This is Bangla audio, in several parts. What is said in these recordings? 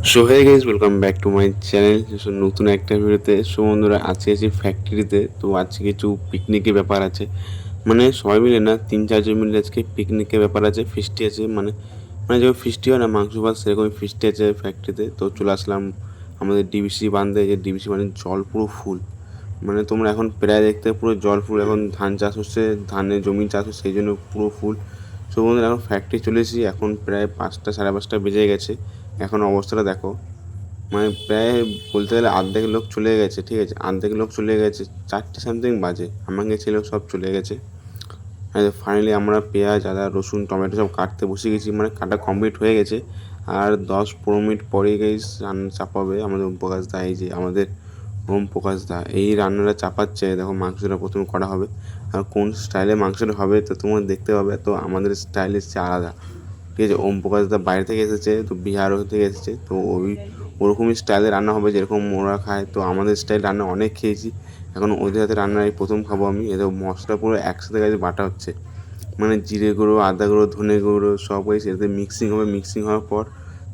So hey guys, welcome back to my channel. So নতুন একটা ভিডিওতে। সো বন্ধুরা, আজকে আছি ফ্যাক্টরিতে। তো আজকে কিছু পিকনিকের ব্যাপার আছে, মানে সবাই মিলে না, 3-4 জন মিলে আজকে পিকনিকের ব্যাপার আছে, ফিস্টি আছে। মানে মানে যেমন ফিস্টি হয় না মাংস ভাত, সেরকমই ফিস্টি আছে ফ্যাক্টরিতে। তো চলে আসলাম আমাদের ডিবিসি বান্ধে। যে ডিবিসি মানে জল পুরো ফুল, মানে তোমরা এখন প্রায় দেখতে পুরো জল ফুল। এখন ধান চাষ হচ্ছে, ধানের জমি চাষ হচ্ছে, সেই জন্য পুরো ফুল। সো বন্ধুরা, এখন ফ্যাক্টরি চলে এসেছি। এখন প্রায় 5টা সাড়ে 5টা বেজে গেছে। এখন অবস্থাটা দেখো, মানে প্রায় বলতে গেলে অর্ধেক লোক চলে গেছে। ঠিক আছে, অর্ধেক লোক চলে গেছে, 4টে সামথিং বাজে, আমাকে ছেলে সব চলে গেছে। আর ফাইনালি আমরা পেঁয়াজ, আদা, রসুন, টমেটো সব কাটতে বসে গেছি, মানে কাটা কমপ্লিট হয়ে গেছে। আর 10-15 মিনিট পরেই গাইস রান্না চাপাবে আমাদের ওম প্রকাশ দা। এই যে আমাদের ওম প্রকাশ দা এই রান্নাটা চাপাচ্ছে। দেখো, মাংসটা প্রথমে করা হবে, আর কোন স্টাইলে মাংসটা হবে তো তোমরা দেখতে পাবে। তো আমাদের স্টাইল এসছে আলাদা। ঠিক আছে, ওম প্রকাশ দা বাইরে থেকে এসেছে, তো বিহার থেকে এসেছে। তো ওরকমই স্টাইলে রান্না হবে যেরকম ওরা খায়। তো আমাদের স্টাইল রান্না অনেক খেয়েছি, এখন ওদের হাতে রান্না এই প্রথম খাবো আমি। এদের মশলা পুরো একসাথে কাছে বাটা হচ্ছে, মানে জিরে গুঁড়ো, আদা গুঁড়ো, ধনে গুঁড়ো সব হয়েছে, এতে মিক্সিং হবে। মিক্সিং হওয়ার পর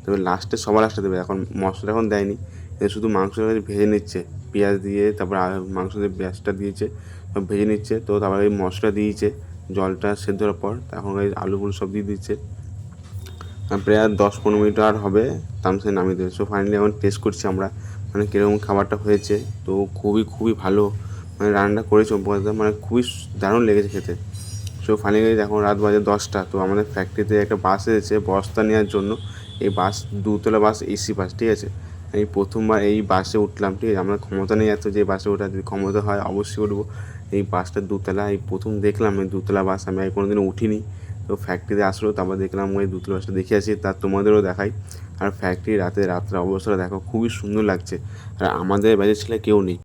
তবে লাস্টে সবার লাস্টে দেবে। এখন মশলা এখন দেয়নি, এদের শুধু মাংসটা ভেজে নিচ্ছে পেঁয়াজ দিয়ে। তারপর মাংস দিয়ে পেঁয়াজটা দিয়েছে, সব ভেজে নিচ্ছে। তো তারপরে এই মশলা দিয়েছে, জলটা সেদ্ধ হওয়ার পর এখন এই আলু ফুল সব দিয়ে দিচ্ছে। প্রায় 10-15 মিনিট আর হবে, তামসে নামিয়ে দেবে। সো ফাইনালি এখন টেস্ট করছি আমরা, মানে কীরকম খাবারটা হয়েছে। তো খুবই খুবই ভালো, মানে রান্নাটা করেছে উপকারটা, মানে খুবই দারুণ লেগেছে খেতে। সো ফাইনালি এখন রাত বাজে 10টা। তো আমাদের ফ্যাক্টরিতে একটা বাস এসেছে বস্তা নেওয়ার জন্য। এই বাস 2তলা বাস, এসি বাস। ঠিক আছে, আমি প্রথমবার এই বাসে উঠলাম। ঠিক আছে, আমার ক্ষমতা নেই এত যে বাসে ওঠা, যদি ক্ষমতা হয় অবশ্যই উঠবো। এই বাসটা 2তলা, এই প্রথম দেখলাম এই 2তলা বাস, আমি কোনোদিনও উঠিনি। তো ফ্যাক্টরিতে আসলো, তারপর দেখলাম ওই 2তলা বাসটা দেখে আসি, তার তোমাদেরও দেখাই। আর ফ্যাক্টরি রাতের অবস্থাটা দেখো, খুবই সুন্দর লাগছে। আর আমাদের ব্যাচের ছেলে কেউ নেই।